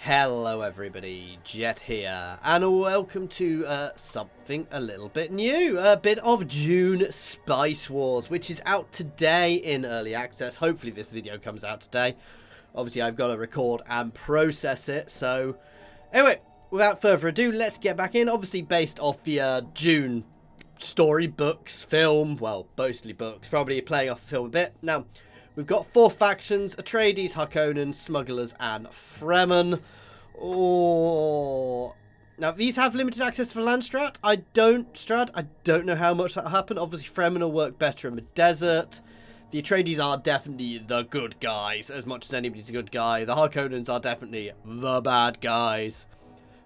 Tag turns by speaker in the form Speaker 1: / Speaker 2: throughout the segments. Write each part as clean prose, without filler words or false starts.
Speaker 1: Hello everybody, Jet here, and welcome to something a little bit new, a bit of Dune Spice Wars, which is out today in early access. Hopefully this video comes out today. Obviously I've got to record and process it, so anyway, without further ado, let's get back in. Obviously based off the Dune story, books, film, well, mostly books, probably playing off the film a bit. Now, we've got 4 factions: Atreides, Harkonnen, Smugglers, and Freman. Oh, now these have limited access for land strat. I don't know how much that'll happen. Obviously, Freman will work better in the desert. The Atreides are definitely the good guys, as much as anybody's a good guy. The Harkonnens are definitely the bad guys.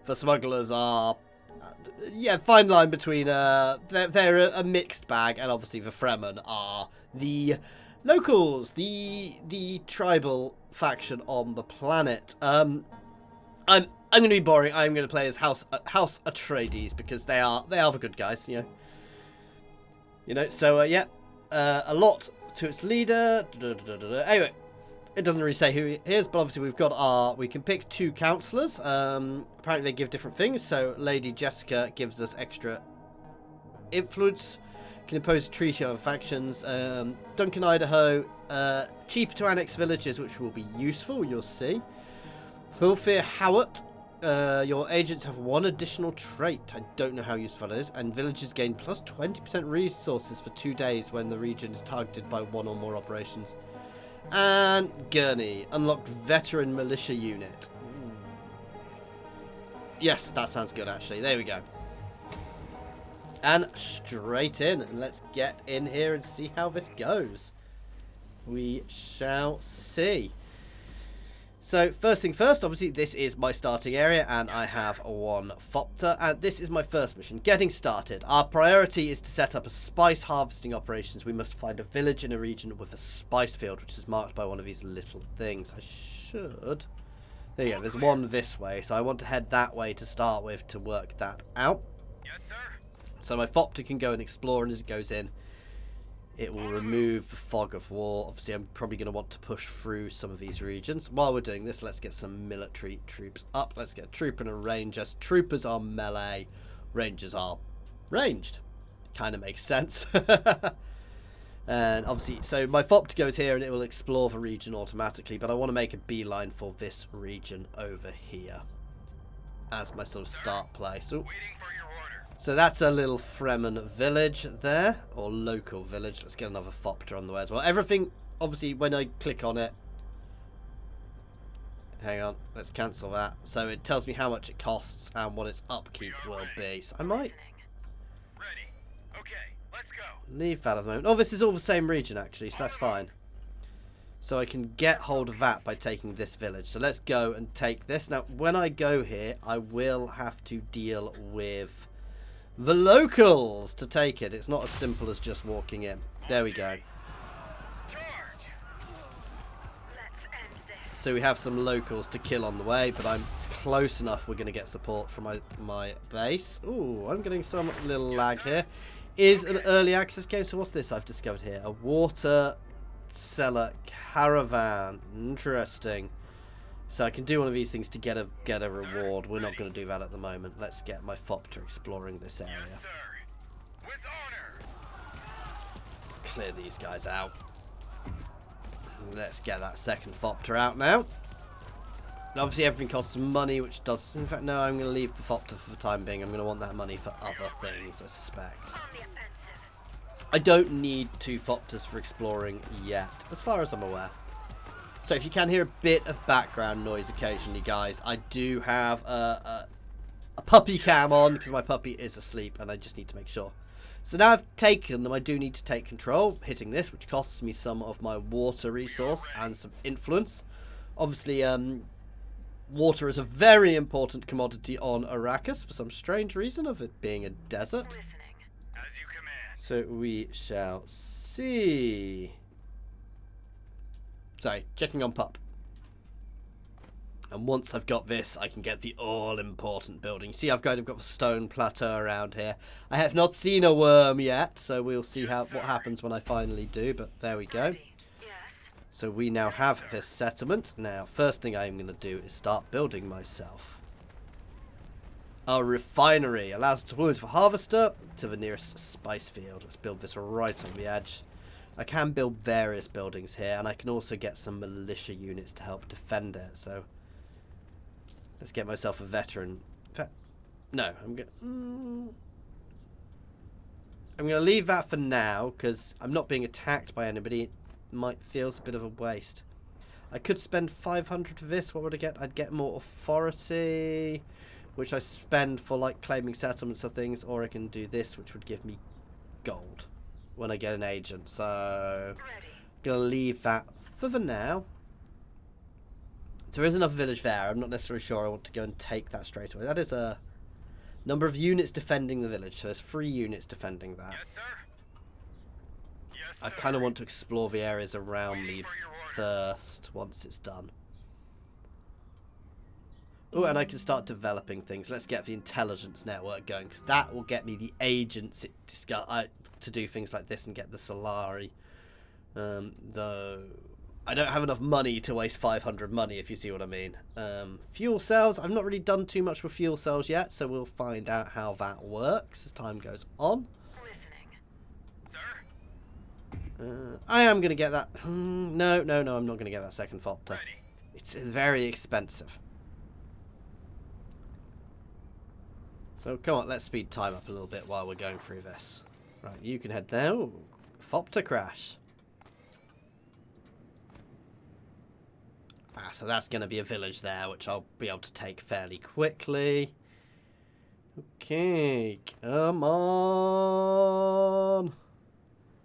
Speaker 1: The Smugglers are, yeah, fine line between, they're a mixed bag, and obviously the Fremen are the locals, the tribal faction on the planet. I'm going to be boring. I'm going to play as House Atreides because they are the good guys, you know. So yeah, a lot to its leader. Anyway, it doesn't really say who he is, but obviously we can pick 2 counselors. Apparently they give different things. So Lady Jessica gives us extra influence. Can impose a treaty on factions. Duncan, Idaho, cheaper to annex villages, which will be useful, you'll see. Thulfir Howat, your agents have 1 additional trait. I don't know how useful it is. And villages gain plus 20% resources for 2 days when the region is targeted by 1 or more operations. And Gurney, unlocked veteran militia unit. Yes, that sounds good actually. There we go. And straight in, and let's get in here and see how this goes. We shall see. So first thing first, obviously this is my starting area, and I have 1 Thopter, and this is my first mission. Getting started. Our priority is to set up a spice harvesting operations. We must find a village in a region with a spice field, which is marked by one of these little things. There you go, there's 1 this way, so I want to head that way to start with to work that out.
Speaker 2: Yes, sir.
Speaker 1: So my Thopter can go and explore, and as it goes in, it will remove the fog of war. Obviously, I'm probably going to want to push through some of these regions. While we're doing this, let's get some military troops up. Let's get a trooper and a ranger. Troopers are melee. Rangers are ranged. Kind of makes sense. And obviously, so my Thopter goes here and it will explore the region automatically. But I want to make a beeline for this region over here as my sort of start place. So, that's a little Fremen village there, or local village. Let's get another Thopter on the way as well. Everything, obviously, when I click on it, hang on, let's cancel that. So it tells me how much it costs and what its upkeep will be. So I might leave that at the moment. Oh, this is all the same region actually, so that's fine. So I can get hold of that by taking this village. So let's go and take this. Now, when I go here, I will have to deal with the locals to take it. It's not as simple as just walking in. There we go. So we have some locals to kill on the way, but it's close enough. We're going to get support from my base. Ooh, I'm getting some little lag here. Is an early access game. So what's this I've discovered here? A water cellar caravan. Interesting. So I can do one of these things to get a reward. We're not going to do that at the moment. Let's get my Thopter exploring this area.
Speaker 2: Yes, sir. With honor.
Speaker 1: Let's clear these guys out. Let's get that second Thopter out now. Obviously everything costs money, which does... In fact, no, I'm going to leave the Thopter for the time being. I'm going to want that money for other things, I suspect. I don't need 2 Thopters for exploring yet, as far as I'm aware. So if you can hear a bit of background noise occasionally, guys, I do have a puppy cam on because my puppy is asleep and I just need to make sure. So now I've taken them, I do need to take control, hitting this, which costs me some of my water resource and some influence. Obviously, water is a very important commodity on Arrakis for some strange reason of it being a desert.
Speaker 2: As you command.
Speaker 1: So we shall see. Sorry, checking on pup. And once I've got this, I can get the all-important building. See, I've got the stone plateau around here. I have not seen a worm yet, so we'll see what happens when I finally do, but there we go. So we now have this settlement. Now, first thing I'm going to do is start building myself a refinery. Allows us to move a harvester to the nearest spice field. Let's build this right on the edge. I can build various buildings here, and I can also get some militia units to help defend it. So let's get myself a veteran. No, I'm going to leave that for now because I'm not being attacked by anybody. It might feels a bit of a waste. I could spend 500 for this. What would I get? I'd get more authority, which I spend for like claiming settlements or things, or I can do this, which would give me gold when I get an agent. So I'm gonna leave that for the now. So there is another village there. I'm not necessarily sure I want to go and take that straight away. That is a number of units defending the village. So there's 3 units defending that.
Speaker 2: Yes, sir. Yes,
Speaker 1: I
Speaker 2: sir.
Speaker 1: kind of want to explore the areas around me first once it's done. Oh, and I can start developing things. Let's get the intelligence network going, because that will get me the agents to do things like this and get the Solari. Though I don't have enough money to waste 500 money, if you see what I mean. Fuel cells. I've not really done too much with fuel cells yet, so we'll find out how that works as time goes on. I am going to get that. No, I'm not going to get that second Fopter. It's very expensive. So come on, let's speed time up a little bit while we're going through this. Right, you can head there. Ooh, Fopter crash. So that's going to be a village there, which I'll be able to take fairly quickly. Okay, come on.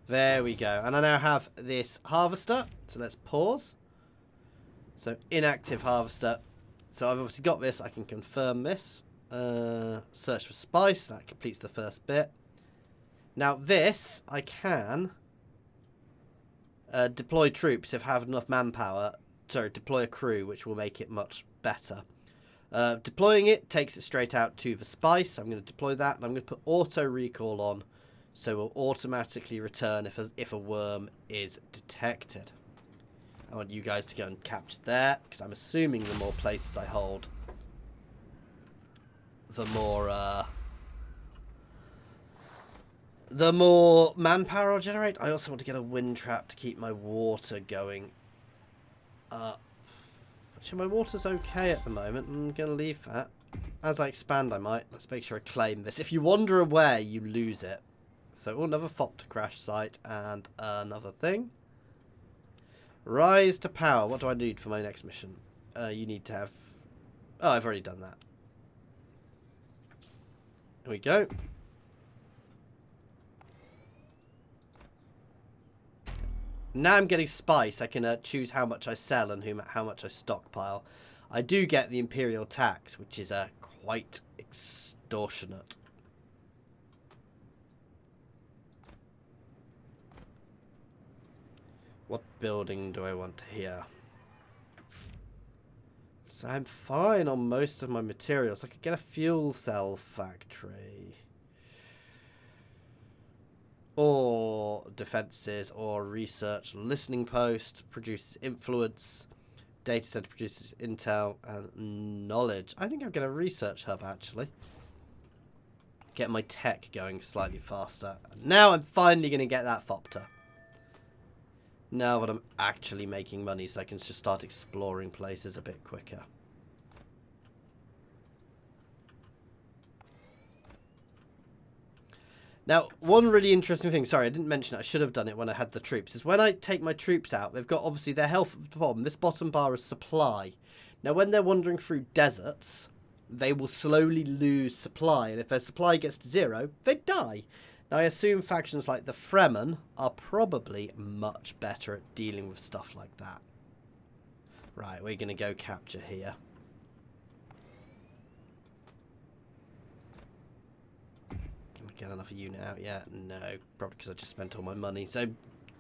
Speaker 1: There we go. And I now have this harvester. So let's pause. So inactive harvester. So I've obviously got this. I can confirm this. Search for spice. That completes the first bit. Now this, I can deploy troops if I have enough manpower. Sorry, deploy a crew, which will make it much better. Deploying it takes it straight out to the spice. I'm going to deploy that, and I'm going to put auto recall on, so it will automatically return if a worm is detected. I want you guys to go and capture there, because I'm assuming the more places I hold, the more manpower I'll generate. I also want to get a wind trap to keep my water going up. So my water's okay at the moment. I'm going to leave that. As I expand, I might. Let's make sure I claim this. If you wander away, you lose it. So another Fopter crash site and another thing. Rise to power. What do I need for my next mission? You need to have... Oh, I've already done that. Here we go. Now I'm getting spice. I can choose how much I sell and how much I stockpile. I do get the Imperial tax, which is quite extortionate. What building do I want here? So I'm fine on most of my materials. I could get a fuel cell factory. Or defenses, or research listening post, produces influence, data center produces intel and knowledge. I think I'm going to research hub actually. Get my tech going slightly faster. Now I'm finally going to get that Fopter. Now that I'm actually making money, so I can just start exploring places a bit quicker. Now, one really interesting thing, sorry, I didn't mention it, I should have done it when I had the troops, is when I take my troops out, they've got obviously their health at the bottom. This bottom bar is supply. Now, when they're wandering through deserts, they will slowly lose supply, and if their supply gets to 0, they die. Now, I assume factions like the Freman are probably much better at dealing with stuff like that. Right, we're going to go capture here. Get another unit out yet? No, probably because I just spent all my money. So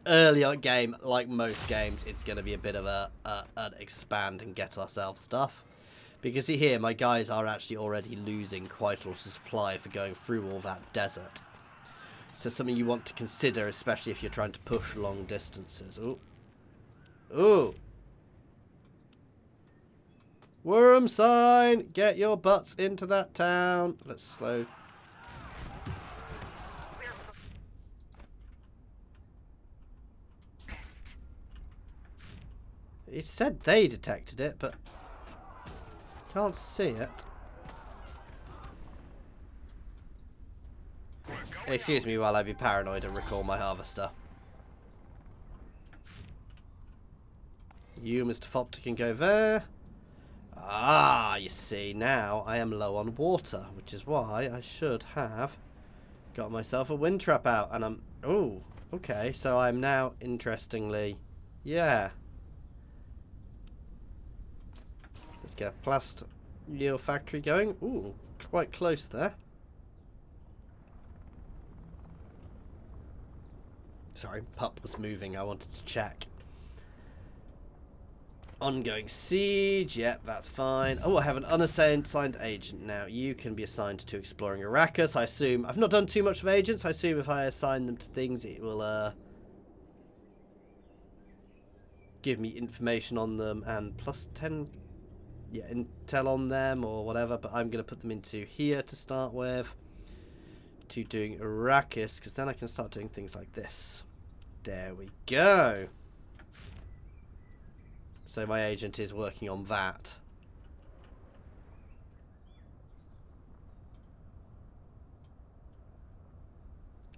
Speaker 1: earlier game, like most games, it's going to be a bit of an expand and get ourselves stuff. Because see here, my guys are actually already losing quite a lot of supply for going through all that desert. So something you want to consider, especially if you're trying to push long distances. Ooh. Ooh. Worm sign! Get your butts into that town. Let's slow. It said they detected it, but can't see it. Excuse me while I be paranoid and recall my harvester. You, Mr. Fopter, can go there. Ah, you see, now I am low on water, which is why I should have got myself a wind trap out. And I'm... Oh, okay. So I'm now, interestingly... Yeah. Let's get a plasteel factory going. Ooh, quite close there. Sorry, pup was moving. I wanted to check. Ongoing siege. Yep, that's fine. Oh, I have an unassigned agent now. You can be assigned to exploring Arrakis. I assume... I've not done too much of agents. I assume if I assign them to things, it will give me information on them and plus 10... Yeah, intel on them or whatever. But I'm going to put them into here to start with. To doing Arrakis, because then I can start doing things like this. There we go. So my agent is working on that.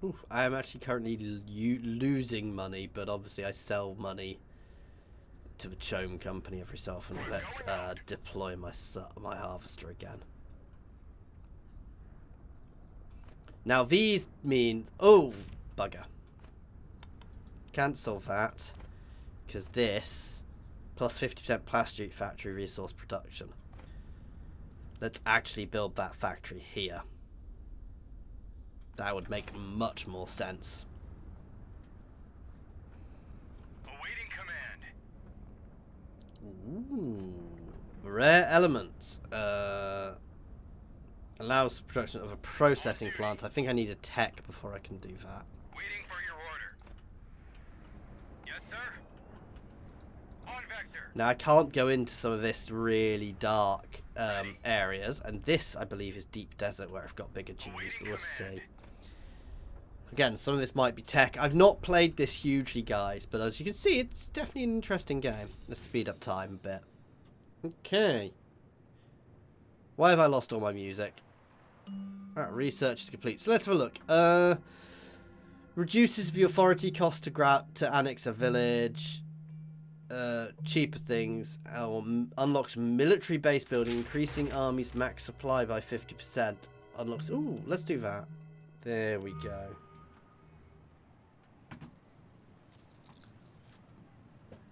Speaker 1: Oof, I am actually currently losing money, but obviously I sell money to the Chome company every so often. Let's deploy my harvester again. Now these mean... Oh, bugger. Cancel that. Because this... Plus 50% plastic factory resource production. Let's actually build that factory here. That would make much more sense.
Speaker 2: Awaiting command.
Speaker 1: Ooh. Rare elements. Allows the production of a processing plant. I think I need a tech before I can do that.
Speaker 2: Waiting for your order. Yes, sir. On vector.
Speaker 1: Now I can't go into some of this really dark areas, and this I believe is deep desert where I've got bigger trees, but we'll see. Again, some of this might be tech. I've not played this hugely, guys, but as you can see, it's definitely an interesting game. Let's speed up time a bit. Okay. Why have I lost all my music? Alright, research is complete. So let's have a look. Reduces the authority cost to annex a village. Cheaper things. Unlocks military base building, increasing army's max supply by 50%. Unlocks... Ooh, let's do that. There we go.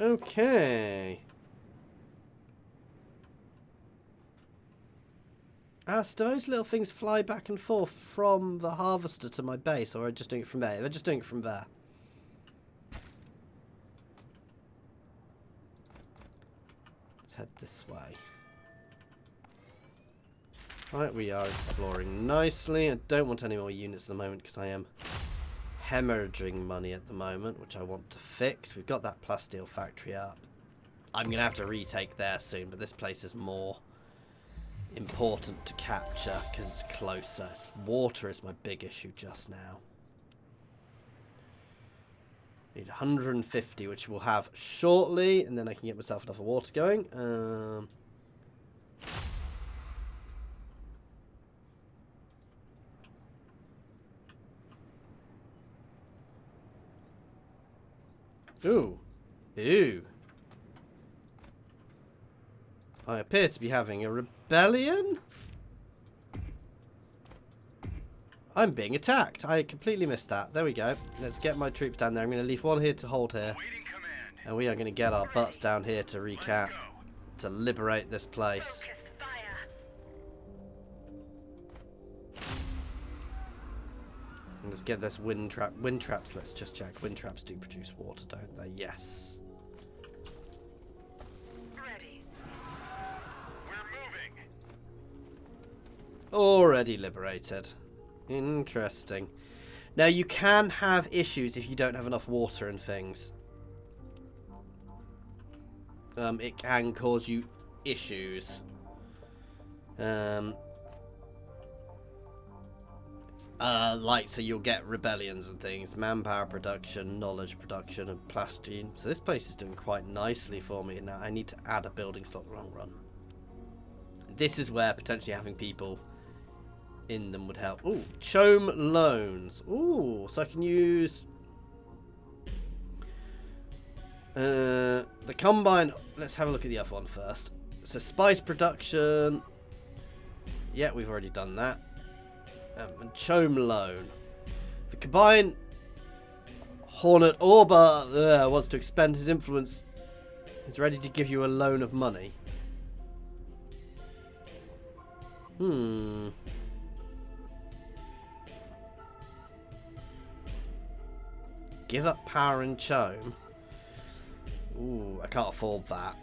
Speaker 1: Okay. So do those little things fly back and forth from the harvester to my base, or are they just doing it from there? They're just doing it from there. Let's head this way. Right, we are exploring nicely. I don't want any more units at the moment because I am hemorrhaging money at the moment, which I want to fix. We've got that plasteel factory up. I'm going to have to retake there soon, but this place is more important to capture because it's closer. Water is my big issue just now. Need 150, which we'll have shortly, and then I can get myself enough water going. Ooh. Ooh. I appear to be having a rebellion? I'm being attacked. I completely missed that. There we go. Let's get my troops down there. I'm going to leave one here to hold here. And we are going to get our butts down here to recap. To liberate this place. And let's get this wind trap. Wind traps, let's just check. Wind traps do produce water, don't they? Yes.
Speaker 2: Ready. We're moving.
Speaker 1: Already liberated. Interesting. Now, you can have issues if you don't have enough water and things. it can cause you issues. Like, so you'll get rebellions and things, manpower production, knowledge production, and plastine. So this place is doing quite nicely for me. Now I need to add a building slot long run. This is where potentially having people in them would help. Ooh, Chome loans. Ooh, so I can use the combine. Let's have a look at the other one first. So spice production. Yeah, we've already done that. And Chome loan. The combine Hornet Orba wants to expend his influence. He's ready to give you a loan of money. Give up power in Chome. Ooh, I can't afford that.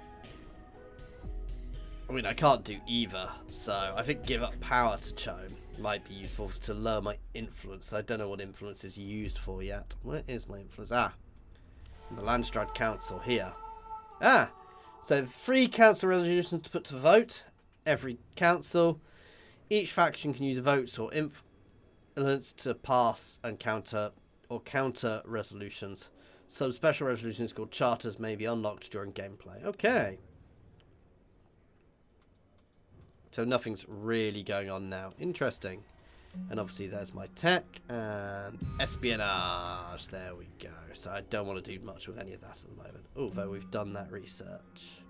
Speaker 1: I mean, I can't do either, so I think give up power to Chome might be useful to lower my influence. I don't know what influence is used for yet. Where is my influence? Ah, the Landstrad Council here. Ah, so 3 council resolutions to put to vote. Every council. Each faction can use votes or influence to pass and counter resolutions. Some special resolutions called charters may be unlocked during gameplay. Okay. So nothing's really going on now. Interesting. And obviously there's my tech and espionage. There we go. So I don't want to do much with any of that at the moment. Although we've done that research.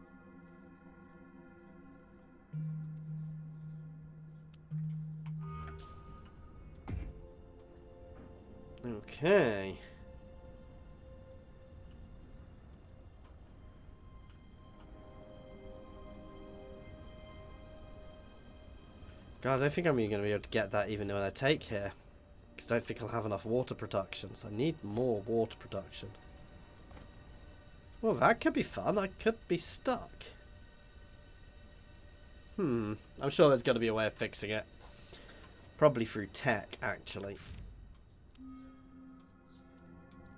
Speaker 1: Okay. God, I don't think I'm even going to be able to get that even when I take here. Because I don't think I'll have enough water production. So I need more water production. Well, that could be fun. I could be stuck. I'm sure there's got to be a way of fixing it. Probably through tech, actually.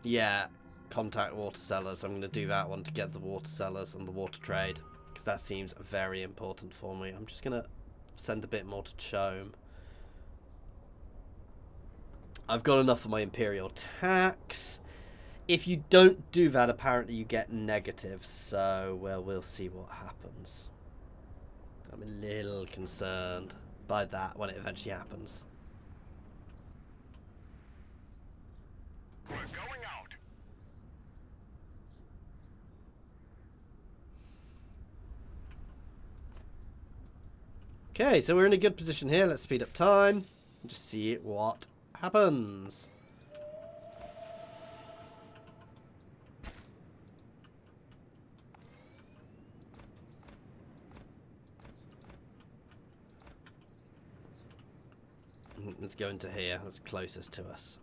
Speaker 1: Yeah, contact water sellers. I'm going to do that one to get the water sellers and the water trade. Because that seems very important for me. I'm just going to send a bit more to Chome. I've got enough for my imperial tax. If you don't do that, apparently you get negatives. So, well, we'll see what happens. I'm a little concerned by that when it eventually happens.
Speaker 2: We're going out.
Speaker 1: Okay, so we're in a good position here. Let's speed up time and just see what happens. Let's go into here. That's closest to us.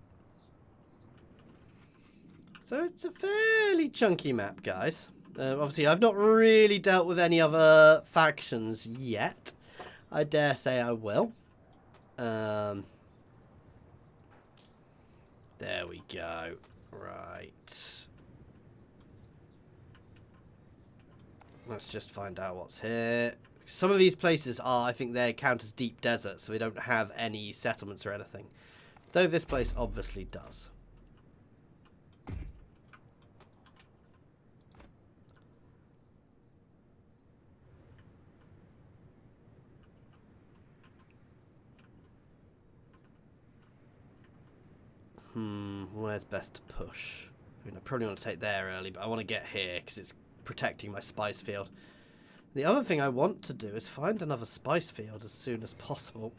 Speaker 1: So it's a fairly chunky map, guys. Obviously, I've not really dealt with any other factions yet. I dare say I will. There we go. Right. Let's just find out what's here. Some of these places are, I think they count as deep deserts, so they don't have any settlements or anything. Though this place obviously does. Where's best to push? I mean, I probably want to take there early, but I want to get here because it's protecting my spice field. The other thing I want to do is find another spice field as soon as possible.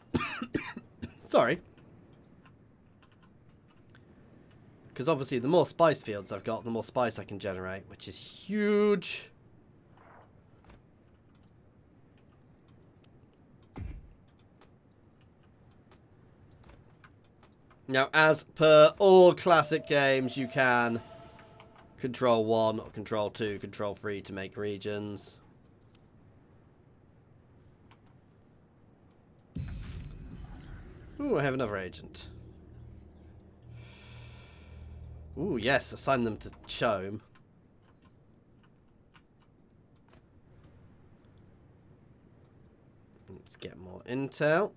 Speaker 1: Sorry. Because obviously the more spice fields I've got, the more spice I can generate, which is huge. Now, as per all classic games, you can control 1 or control 2, control 3 to make regions. Ooh, I have another agent. Ooh, yes, assign them to Chome. Let's get more intel.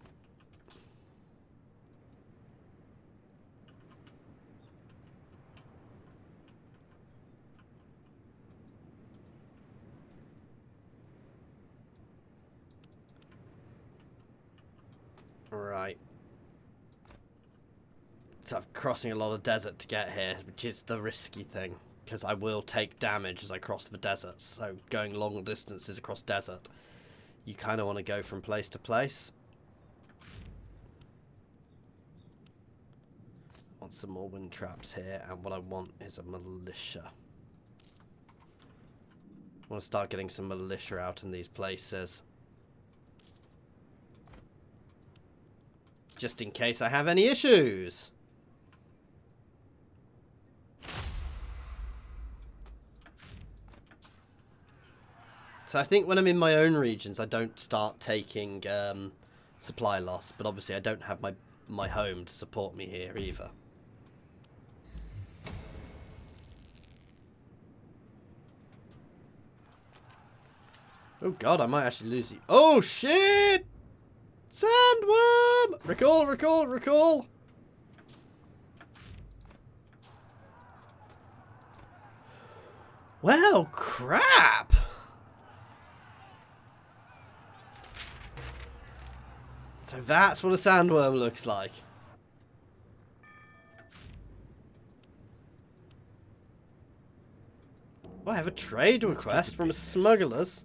Speaker 1: Right. So I'm crossing a lot of desert to get here, which is the risky thing, because I will take damage as I cross the desert. So going long distances across desert, you kind of want to go from place to place. I want some more wind traps here, and what I want is a militia. I want to start getting some militia out in these places. Just in case I have any issues. So I think when I'm in my own regions, I don't start taking supply loss. But obviously I don't have my home to support me here either. Oh god, I might actually lose you. Oh shit! Sandworm! Recall, recall, recall! Well, crap! So that's what a sandworm looks like. Oh, I have a trade request from smugglers.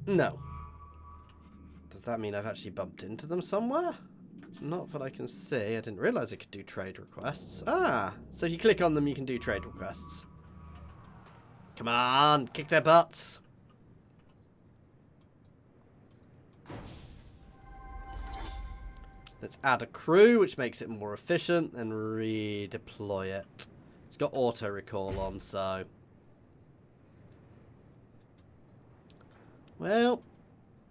Speaker 1: No. Does that mean I've actually bumped into them somewhere? Not that I can see. I didn't realise I could do trade requests. Ah, so if you click on them, you can do trade requests. Come on, kick their butts. Let's add a crew, which makes it more efficient, and redeploy it. It's got auto recall on, so... Well,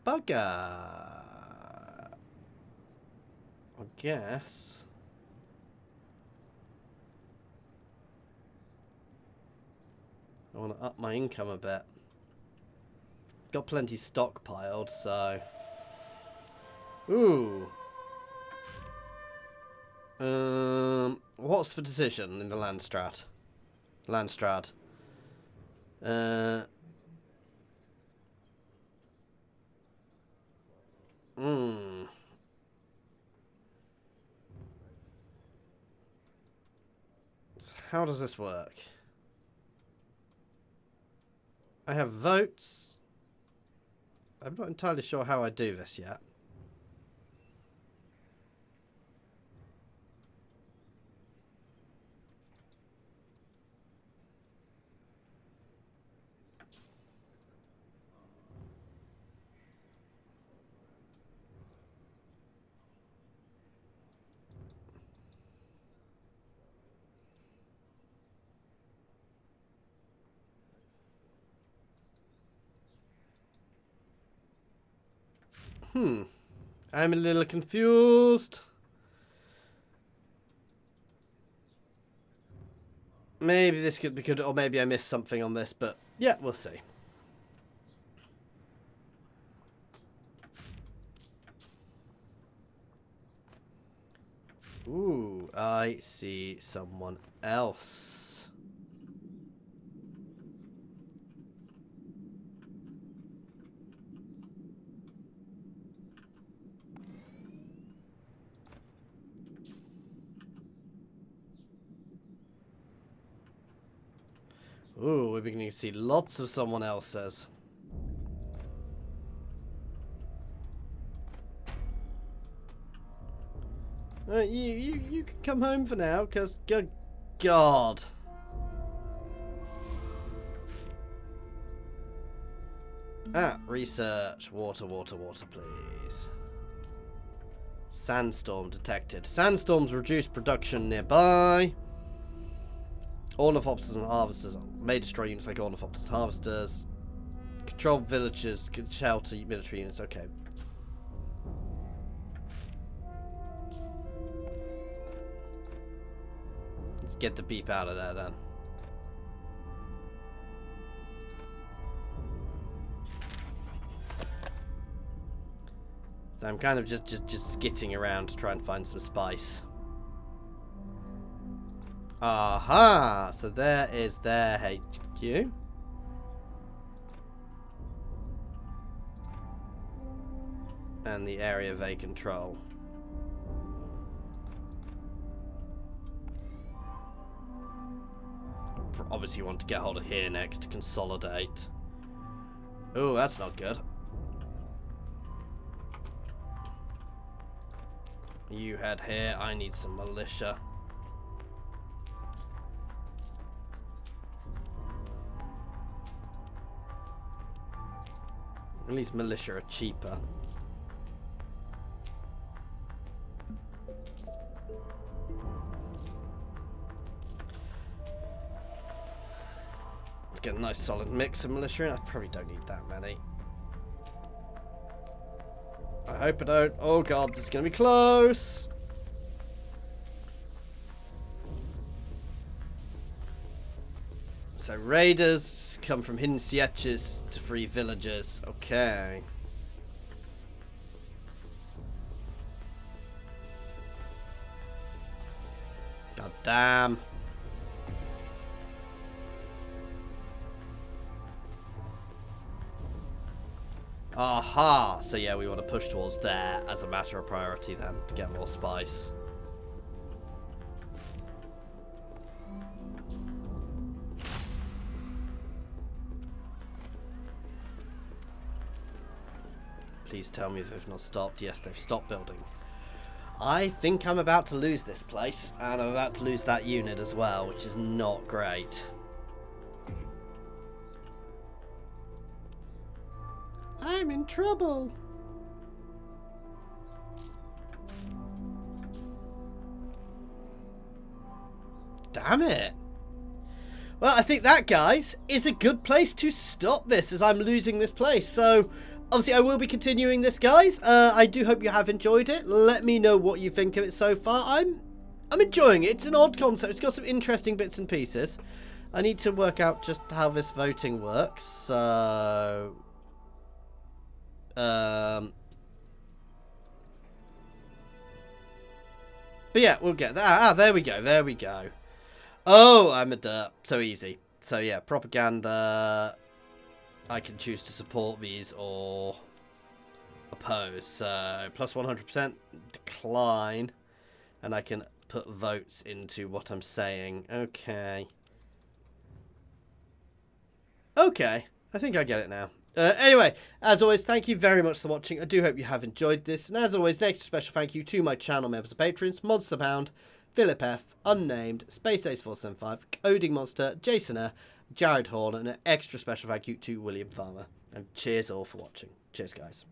Speaker 1: bugger. I guess. I want to up my income a bit. Got plenty stockpiled, so... Ooh. What's the decision in the Landstrat? Landstrat. So how does this work? I have votes. I'm not entirely sure how I do this yet. I'm a little confused. Maybe this could be good, or maybe I missed something on this, but yeah, we'll see. Ooh, I see someone else. Ooh, we're beginning to see lots of someone else's. You can come home for now, cause good God. Ah, research. Water, water, water, please. Sandstorm detected. Sandstorms reduce production nearby. Ornithopters and harvesters may destroy units like ornithopters and harvesters. Control villages, can shelter military units. Okay. Let's get the beep out of there then. So I'm kind of just skitting around to try and find some spice. Aha! So there is their HQ. And the area they control. Obviously you want to get hold of here next to consolidate. Oh, that's not good. You head here. I need some militia. At least militia are cheaper. Let's get a nice solid mix of militia in. I probably don't need that many. I hope I don't. Oh god, this is going to be close. So raiders come from hidden sietches to free villagers. Okay. God damn. Aha! So yeah, we want to push towards there as a matter of priority then, to get more spice. Please tell me they've not stopped. Yes, they've stopped building. I think I'm about to lose this place, and I'm about to lose that unit as well, which is not great. I'm in trouble. Damn it. Well, I think that, guys, is a good place to stop this, as I'm losing this place. So, obviously, I will be continuing this, guys. I do hope you have enjoyed it. Let me know what you think of it so far. I'm enjoying it. It's an odd concept. It's got some interesting bits and pieces. I need to work out just how this voting works. So... but yeah, we'll get that. Ah, there we go. There we go. Oh, I'm a derp. So easy. So yeah, propaganda. I can choose to support these or oppose. So plus 100% decline. And I can put votes into what I'm saying. Okay. Okay. I think I get it now. Anyway, as always, thank you very much for watching. I do hope you have enjoyed this. And as always, next special thank you to my channel members and patrons, Monster Pound, Philip F, Unnamed, Space Ace 475, Coding Monster, Jason R, Jared Horn, and an extra special thank you to William Farmer. And cheers all for watching. Cheers, guys.